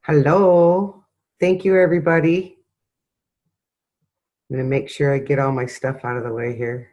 Hello. Thank you, everybody. I'm going to make sure I get all my stuff out of the way here.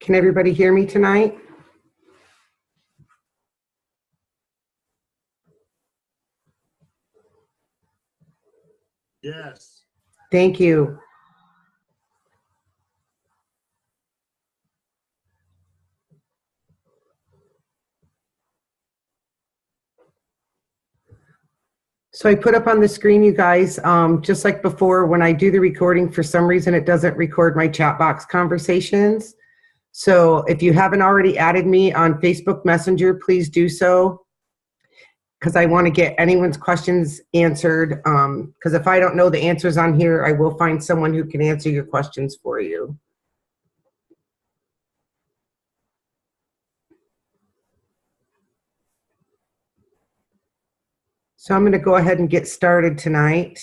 Can everybody hear me tonight? Yes. Thank you. So I put up on the screen, you guys, just like before, when I do the recording, for some reason it doesn't record my chat box conversations. So if you haven't already added me on Facebook Messenger, please do so, because I want to get anyone's questions answered. Because if I don't know the answers on here, I will find someone who can answer your questions for you. So I'm going to go ahead and get started tonight.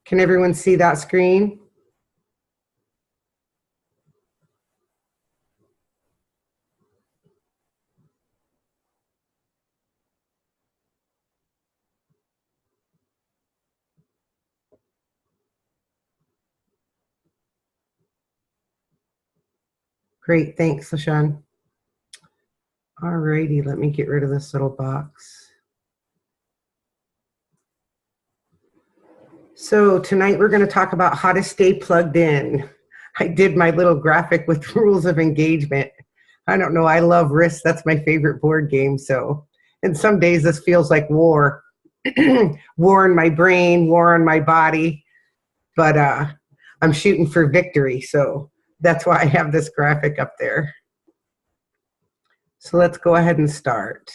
Can everyone see that screen? Great, thanks, LaShawn. All righty, let me get rid of this little box. So tonight we're going to talk about how to stay plugged in. I did my little graphic with rules of engagement. I don't know, I love Risk. That's my favorite board game. So, and some days this feels like war. War in my brain, war in my body. But I'm shooting for victory. So that's why I have this graphic up there. So let's go ahead and start.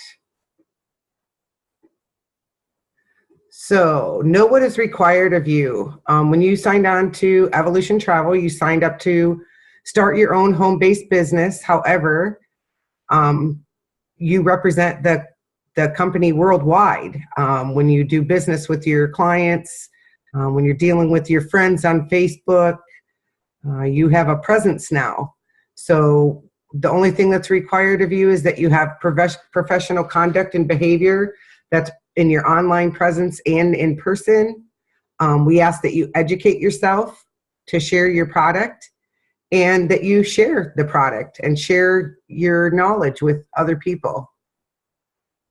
So know what is required of you. When you signed on to Evolution Travel, you signed up to start your own home-based business. However, you represent the company worldwide. When you do business with your clients, when you're dealing with your friends on Facebook, you have a presence now. So the only thing that's required of you is that you have professional conduct and behavior that's in your online presence and in person. We ask that you educate yourself to share your product, and that you share the product and share your knowledge with other people.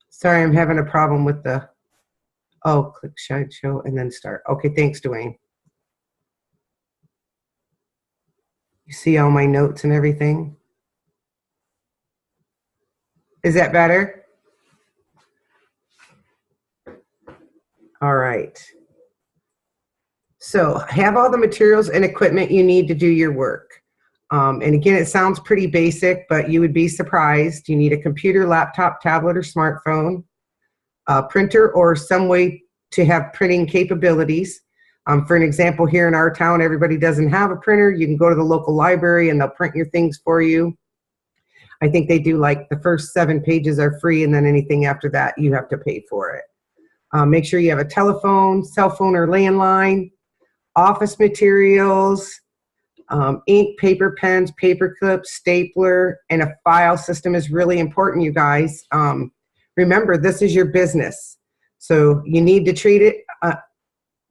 Sorry, I'm having a problem with the, oh, click slideshow and then start. Okay, thanks, Dwayne. You see all my notes and everything? Is that better? All right. So have all the materials and equipment you need to do your work. And again, it sounds pretty basic, but you would be surprised. You need a computer, laptop, tablet, or smartphone, a printer, or some way to have printing capabilities. For an example, here in our town, everybody doesn't have a printer. You can go to the local library and they'll print your things for you. I think they do, like, the first 7 pages are free, and then anything after that, you have to pay for it. Make sure you have a telephone, cell phone, or landline, office materials, ink, paper, pens, paper clips, stapler, and a file system is really important, you guys. remember, this is your business. So you need to treat it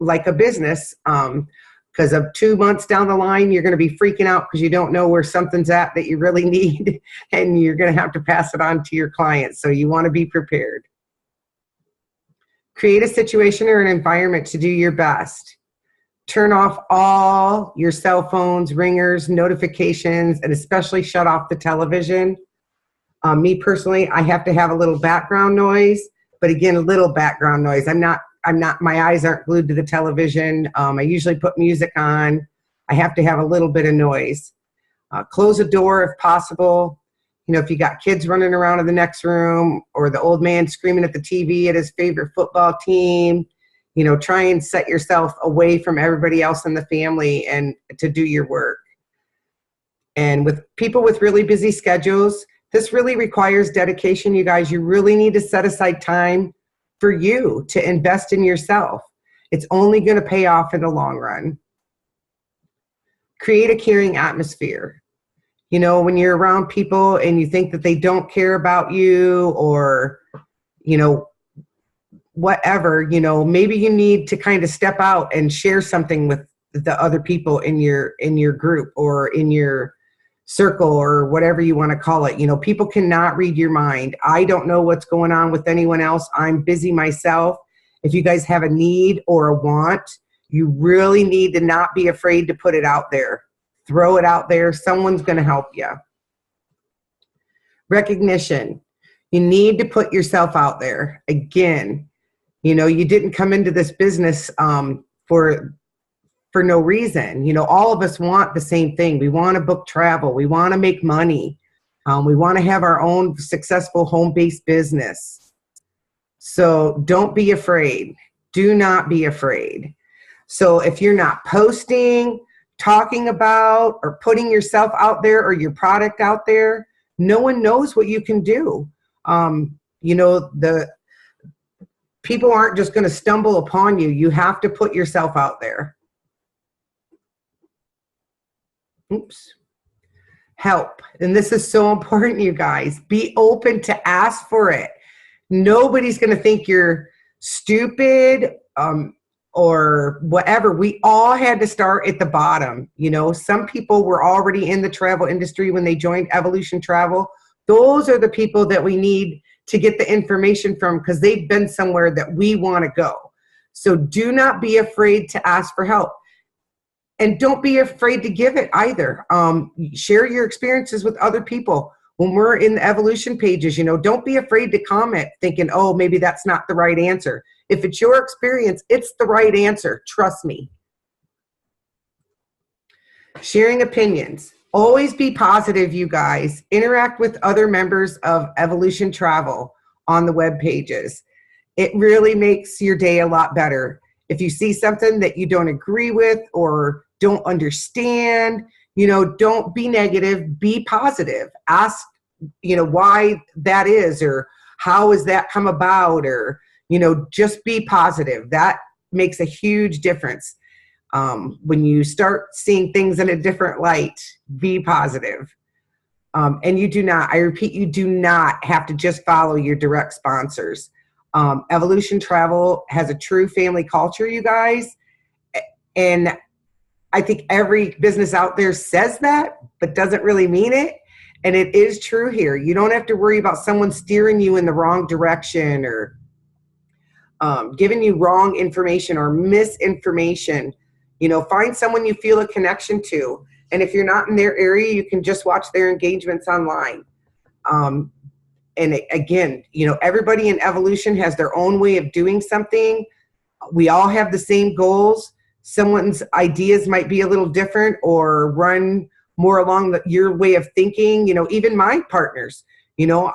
like a business, because of 2 months down the line, you're going to be freaking out because you don't know where something's at that you really need, and you're going to have to pass it on to your clients. So you want to be prepared. Create a situation or an environment to do your best. Turn off all your cell phones, ringers, notifications, and especially shut off the television. Me personally, I have to have a little background noise, but again, a little background noise. My eyes aren't glued to the television. I usually put music on. I have to have a little bit of noise. Close the door if possible. You know, if you got kids running around in the next room, or the old man screaming at the TV at his favorite football team, you know, try and set yourself away from everybody else in the family and to do your work. And with people with really busy schedules, this really requires dedication, you guys. You really need to set aside time for you to invest in yourself. It's only going to pay off in the long run. Create a caring atmosphere. You know, when you're around people and you think that they don't care about you, or, you know, whatever, you know, maybe you need to kind of step out and share something with the other people in your group or in your circle or whatever you want to call it. You know, people cannot read your mind. I don't know what's going on with anyone else. I'm busy myself. If you guys have a need or a want, you really need to not be afraid to put it out there. Throw it out there. Someone's going to help you. Recognition. You need to put yourself out there. Again, you know, you didn't come into this business for no reason. You know, all of us want the same thing. We want to book travel. We want to make money. We want to have our own successful home-based business. So don't be afraid. Do not be afraid. So if you're not posting, talking about, or putting yourself out there or your product out there, no one knows what you can do. You know, the people aren't just going to stumble upon you. You have to put yourself out there. Oops. Help. And this is so important, you guys. Be open to ask for it. Nobody's going to think you're stupid or whatever. We all had to start at the bottom. You know, some people were already in the travel industry when they joined Evolution Travel. Those are the people that we need to get the information from, because they've been somewhere that we want to go. So do not be afraid to ask for help. And don't be afraid to give it either. Share your experiences with other people. When we're in the Evolution pages, you know, don't be afraid to comment thinking, oh, maybe that's not the right answer. If it's your experience, it's the right answer. Trust me. Sharing opinions. Always be positive, you guys. Interact with other members of Evolution Travel on the web pages. It really makes your day a lot better. If you see something that you don't agree with or don't understand, you know, don't be negative, be positive. Ask, you know, why that is, or how has that come about, or, you know, just be positive. That makes a huge difference. When you start seeing things in a different light, be positive. And you do not, I repeat, you do not have to just follow your direct sponsors. Evolution Travel has a true family culture, you guys. And I think every business out there says that, but doesn't really mean it. And it is true here. You don't have to worry about someone steering you in the wrong direction or giving you wrong information or misinformation. You know, find someone you feel a connection to. And if you're not in their area, you can just watch their engagements online. And again, you know, everybody in Evolution has their own way of doing something. We all have the same goals. Someone's ideas might be a little different or run more along your way of thinking. You know, even my partners, you know,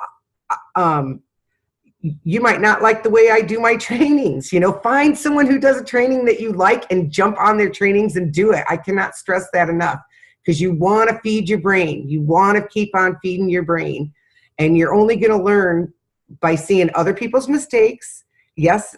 you might not like the way I do my trainings. You know, find someone who does a training that you like and jump on their trainings and do it. I cannot stress that enough, because you want to feed your brain. You want to keep on feeding your brain. And you're only going to learn by seeing other people's mistakes. Yes,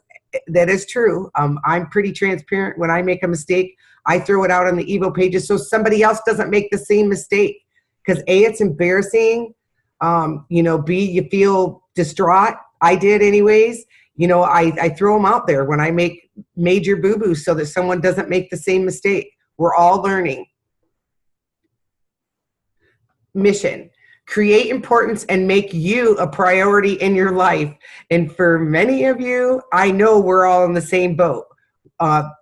that is true. I'm pretty transparent. When I make a mistake, I throw it out on the Evo pages so somebody else doesn't make the same mistake. Because A, it's embarrassing. You know, B, you feel distraught. I did anyways. You know, I throw them out there when I make major boo-boos so that someone doesn't make the same mistake. We're all learning. Mission: create importance and make you a priority in your life. And for many of you, I know we're all in the same boat.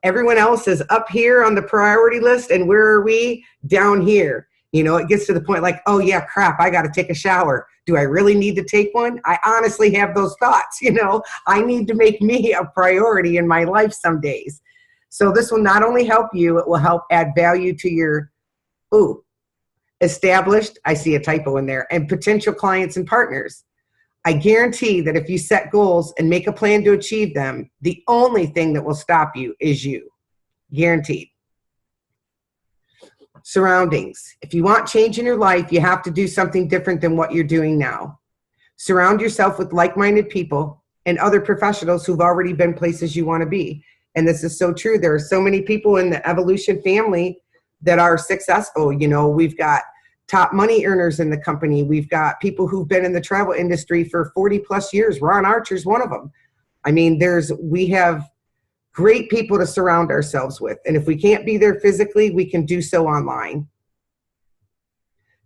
Everyone else is up here on the priority list, and where are we? Down here. You know, it gets to the point like, oh yeah, crap, I got to take a shower. Do I really need to take one? I honestly have those thoughts. You know, I need to make me a priority in my life some days. So this will not only help you, it will help add value to your, established, I see a typo in there, and potential clients and partners. I guarantee that if you set goals and make a plan to achieve them, the only thing that will stop you is you. Guaranteed. Surroundings. If you want change in your life, you have to do something different than what you're doing now. Surround yourself with like-minded people and other professionals who've already been places you want to be. And this is so true. There are so many people in the Evolution family that are successful. You know, we've got top money earners in the company. We've got people who've been in the travel industry for 40 plus years. Ron Archer's one of them. I mean, we have great people to surround ourselves with. And if we can't be there physically, we can do so online.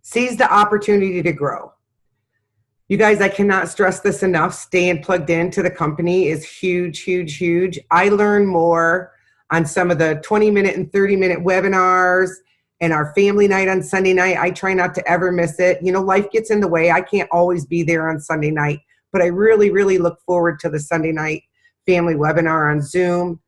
Seize the opportunity to grow. You guys, I cannot stress this enough. Staying plugged into the company is huge, huge, huge. I learn more on some of the 20-minute and 30-minute webinars and our family night on Sunday night. I try not to ever miss it. You know, life gets in the way. I can't always be there on Sunday night, but I really, really look forward to the Sunday night family webinar on Zoom.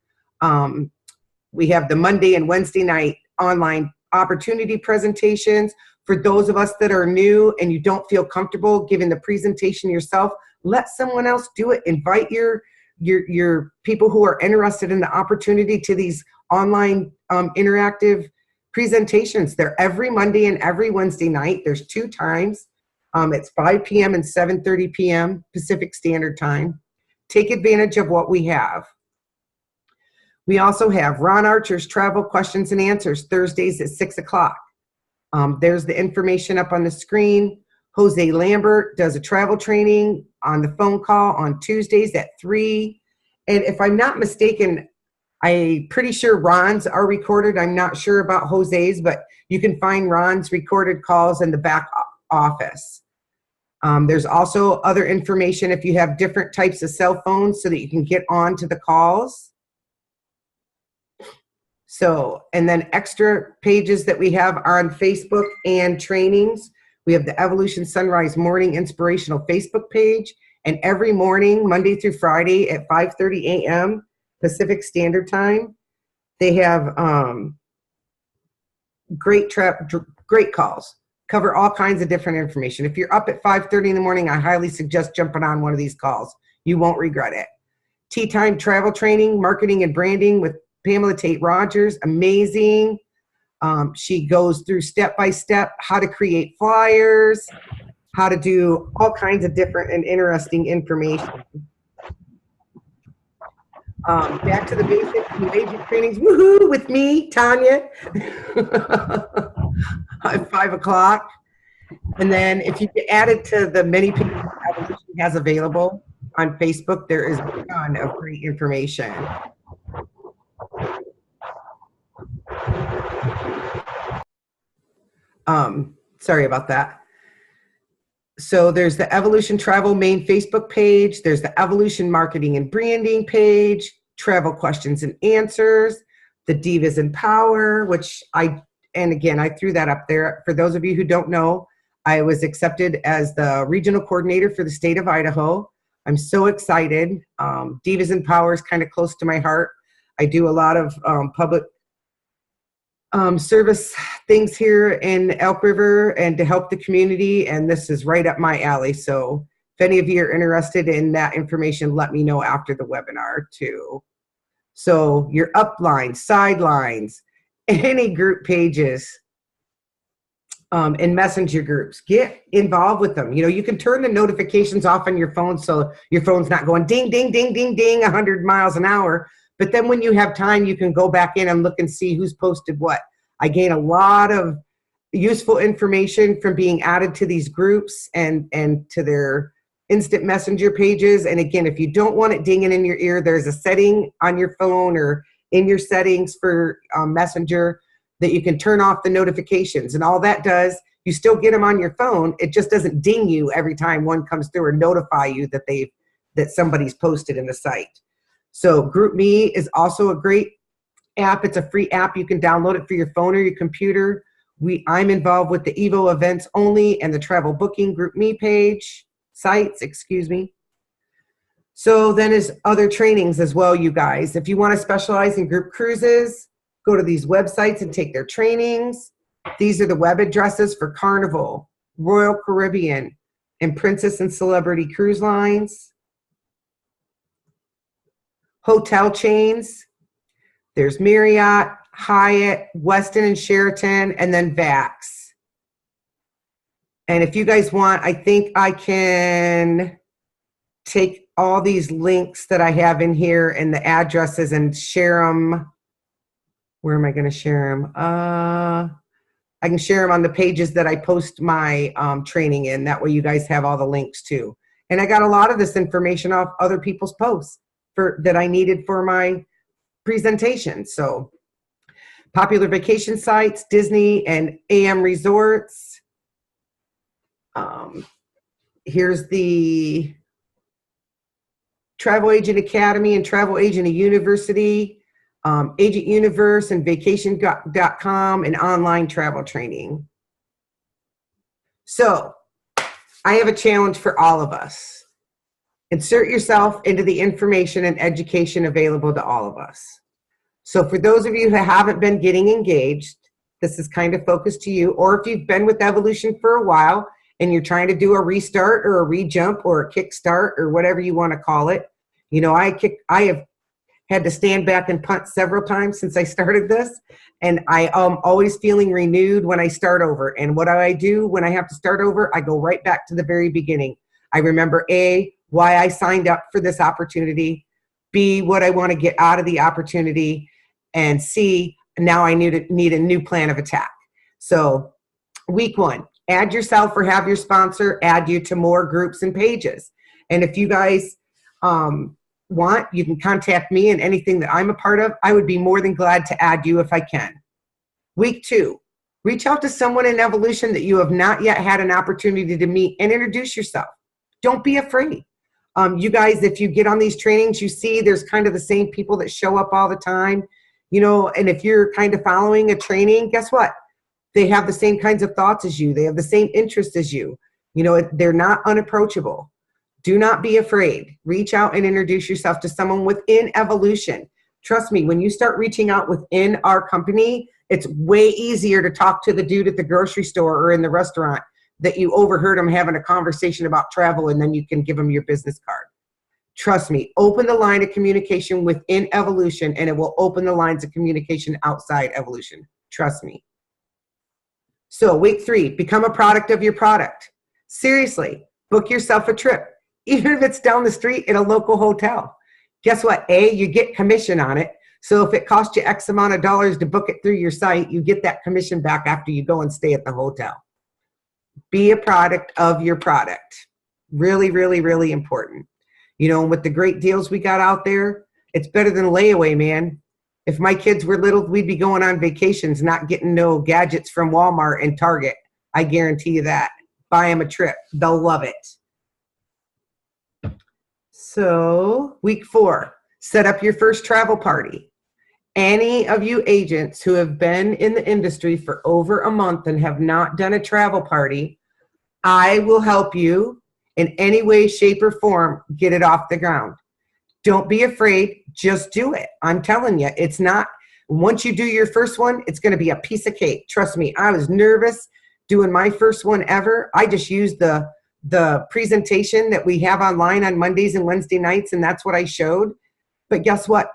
We have the Monday and Wednesday night online opportunity presentations. For those of us that are new and you don't feel comfortable giving the presentation yourself, let someone else do it. Invite your people who are interested in the opportunity to these online interactive presentations. They're every Monday and every Wednesday night. There's 2 times. It's 5 p.m. and 7:30 p.m. Pacific Standard Time. Take advantage of what we have. We also have Ron Archer's Travel Questions and Answers Thursdays at 6 o'clock. There's the information up on the screen. Jose Lambert does a travel training on the phone call on Tuesdays at 3. And if I'm not mistaken, I'm pretty sure Ron's are recorded. I'm not sure about Jose's, but you can find Ron's recorded calls in the back office. There's also other information if you have different types of cell phones so that you can get on to the calls. So, and then extra pages that we have are on Facebook and trainings. We have the Evolution Sunrise Morning Inspirational Facebook page, and every morning, Monday through Friday at 5:30 a.m. Pacific Standard Time, they have great calls. Cover all kinds of different information. If you're up at 5:30 in the morning, I highly suggest jumping on one of these calls. You won't regret it. Tea Time Travel Training, Marketing and Branding with Pamela Tate Rogers, amazing. She goes through step-by-step how to create flyers, how to do all kinds of different and interesting information. Back to the basics, new agent trainings, woohoo, with me, Tanya, at 5 o'clock. And then if you get added to the many people Evolution has available on Facebook, there is a ton of great information. Sorry about that. So there's the Evolution Travel main Facebook page. There's the Evolution Marketing and Branding page, Travel Questions and Answers, the Divas in Power, which and again, I threw that up there. For those of you who don't know, I was accepted as the regional coordinator for the state of Idaho. I'm so excited. Divas in Power is kind of close to my heart. I do a lot of public service things here in Elk River and to help the community, and this is right up my alley. So if any of you are interested in that information, let me know after the webinar too. So your uplines, sidelines, any group pages, and messenger groups, get involved with them. You know, you can turn the notifications off on your phone so your phone's not going ding, ding, ding, ding, ding, 100 miles an hour. But then when you have time, you can go back in and look and see who's posted what. I gain a lot of useful information from being added to these groups and to their instant messenger pages. And again, if you don't want it dinging in your ear, there's a setting on your phone or in your settings for Messenger that you can turn off the notifications. And all that does, you still get them on your phone. It just doesn't ding you every time one comes through or notify you that somebody's posted in the site. So GroupMe is also a great app. It's a free app. You can download it for your phone or your computer. I'm involved with the Evo Events Only and the Travel Booking GroupMe sites, excuse me. So then is other trainings as well, you guys. If you want to specialize in group cruises, go to these websites and take their trainings. These are the web addresses for Carnival, Royal Caribbean, and Princess and Celebrity Cruise Lines. Hotel chains. There's Marriott, Hyatt, Westin and Sheraton, and then VAX. And if you guys want, I think I can take all these links that I have in here and the addresses and share them. Where am I going to share them? I can share them on the pages that I post my training in. That way you guys have all the links too. And I got a lot of this information off other people's posts that I needed for my presentation. So popular vacation sites, Disney and AM resorts. Here's the Travel Agent Academy and Travel Agent University, Agent Universe and Vacation.com and online travel training. So I have a challenge for all of us. Insert yourself into the information and education available to all of us. So for those of you who haven't been getting engaged, this is kind of focused to you, or if you've been with Evolution for a while and you're trying to do a restart or a re-jump or a kickstart or whatever you want to call it. You know, I have had to stand back and punt several times since I started this, and I am always feeling renewed when I start over. And what do I do when I have to start over? I go right back to the very beginning. I remember A, why I signed up for this opportunity, B, what I want to get out of the opportunity, and C, now I need a new plan of attack. So week 1, add yourself or have your sponsor add you to more groups and pages. And if you guys want, you can contact me and anything that I'm a part of. I would be more than glad to add you if I can. Week 2, reach out to someone in Evolution that you have not yet had an opportunity to meet and introduce yourself. Don't be afraid. You guys, if you get on these trainings, you see there's kind of the same people that show up all the time, you know, and if you're kind of following a training, guess what? They have the same kinds of thoughts as you. They have the same interests as you. You know, they're not unapproachable. Do not be afraid. Reach out and introduce yourself to someone within Evolution. Trust me, when you start reaching out within our company, it's way easier to talk to the dude at the grocery store or in the restaurant that you overheard him having a conversation about travel, and then you can give him your business card. Trust me, open the line of communication within Evolution, and it will open the lines of communication outside Evolution. Trust me. So week 3, become a product of your product. Seriously, book yourself a trip, even if it's down the street in a local hotel. Guess what? A, you get commission on it. So if it costs you X amount of dollars to book it through your site, you get that commission back after you go and stay at the hotel. Be a product of your product. Really, really, really important. You know, with the great deals we got out there, it's better than layaway, man. If my kids were little, we'd be going on vacations, not getting no gadgets from Walmart and Target. I guarantee you that. Buy them a trip. They'll love it. So week 4, set up your first travel party. Any of you agents who have been in the industry for over a month and have not done a travel party, I will help you in any way, shape, or form get it off the ground. Don't be afraid. Just do it. I'm telling you, it's not, once you do your first one, it's going to be a piece of cake. Trust me, I was nervous doing my first one ever. I just used the presentation that we have online on Mondays and Wednesday nights, and that's what I showed. But guess what?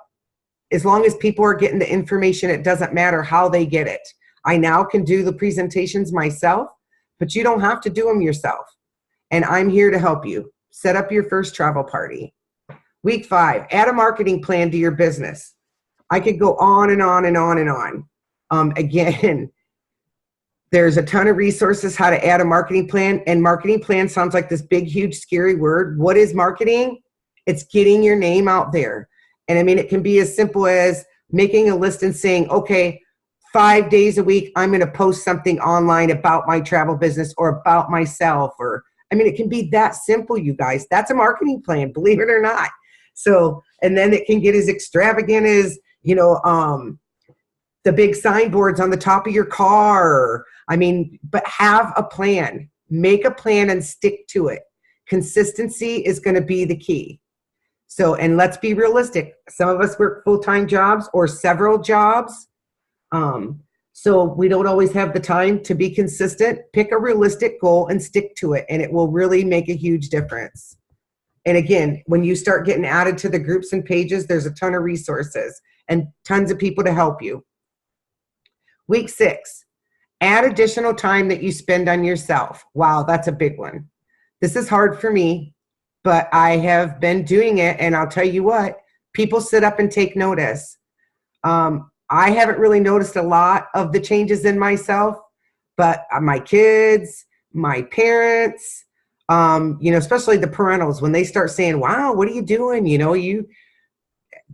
As long as people are getting the information, it doesn't matter how they get it. I now can do the presentations myself, but you don't have to do them yourself. And I'm here to help you. Set up your first travel party. Week 5, add a marketing plan to your business. I could go on and on and on and on. Again, There's a ton of resources how to add a marketing plan, and marketing plan sounds like this big, huge, scary word. What is marketing? It's getting your name out there. And I mean, it can be as simple as making a list and saying, okay, 5 days a week, I'm going to post something online about my travel business or about myself. Or, I mean, it can be that simple, you guys. That's a marketing plan, believe it or not. So, and then it can get as extravagant as, the big signboards on the top of your car. I mean, but have a plan. Make a plan and stick to it. Consistency is going to be the key. So, and let's be realistic. Some of us work full-time jobs or several jobs. So we don't always have the time to be consistent. Pick a realistic goal and stick to it, and it will really make a huge difference. And again, when you start getting added to the groups and pages, there's a ton of resources and tons of people to help you. Week 6, add additional time that you spend on yourself. Wow, that's a big one. This is hard for me, but I have been doing it, and I'll tell you what, people sit up and take notice. I haven't really noticed a lot of the changes in myself, but my kids, my parents, especially the parentals, when they start saying, wow, what are you doing?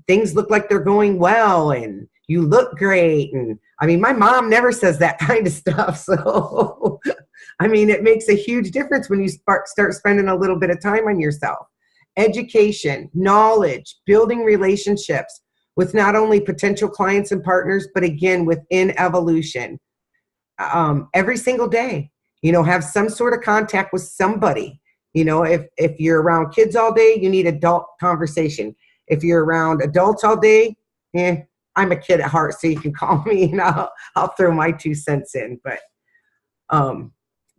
Things look like they're going well, and you look great. And I mean, my mom never says that kind of stuff. So, I mean, it makes a huge difference when you start spending a little bit of time on yourself. Education, knowledge, building relationships with not only potential clients and partners, but again, within Evolution. Every single day, have some sort of contact with somebody. If you're around kids all day, you need adult conversation. If you're around adults all day, I'm a kid at heart, so you can call me and I'll throw my 2 cents in. But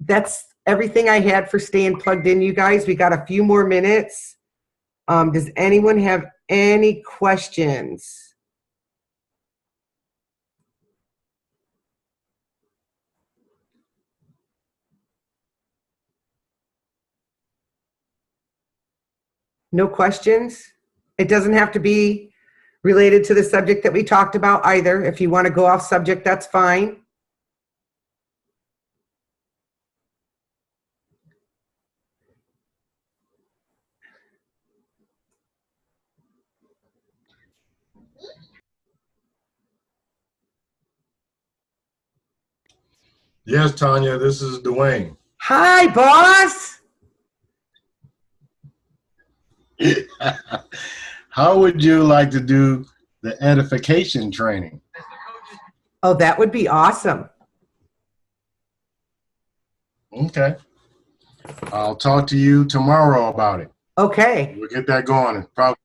that's everything I had for staying plugged in, you guys. We got a few more minutes. Does anyone have any questions? No questions? It doesn't have to be related to the subject that we talked about either. If you want to go off subject, that's fine. Yes, Tanya, this is Dwayne. Hi, boss. How would you like to do the edification training? Oh, that would be awesome. Okay. I'll talk to you tomorrow about it. Okay. We'll get that going. Probably.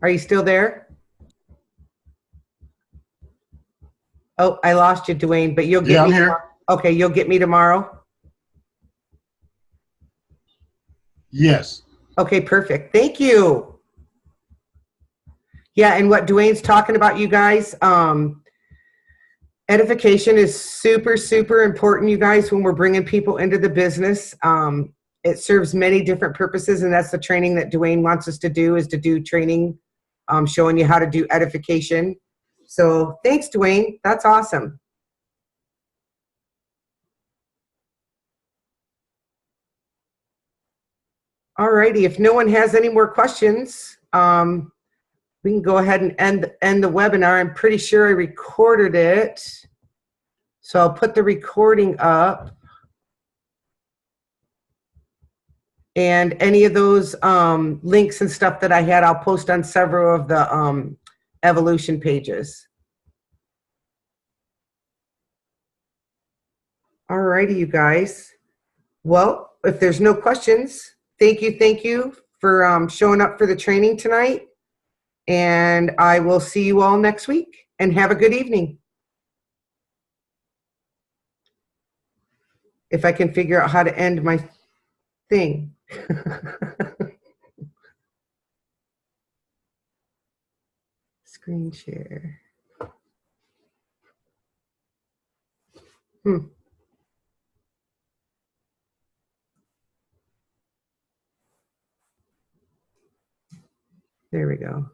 Are you still there? Oh, I lost you, Dwayne, but you'll get me. Yeah, I'm here. Okay, you'll get me tomorrow? Yes. Okay, perfect. Thank you. Yeah, and what Dwayne's talking about, you guys, edification is super, super important, you guys, when we're bringing people into the business. It serves many different purposes, and that's the training that Dwayne wants us to do, is to do training, showing you how to do edification. So thanks, Dwayne. That's awesome. All righty. If no one has any more questions, we can go ahead and end the webinar. I'm pretty sure I recorded it. So I'll put the recording up. And any of those links and stuff that I had, I'll post on several of the Evolution pages. All righty, you guys. Well, if there's no questions, thank you for showing up for the training tonight. And I will see you all next week, and have a good evening. If I can figure out how to end my thing. Screen share. There we go.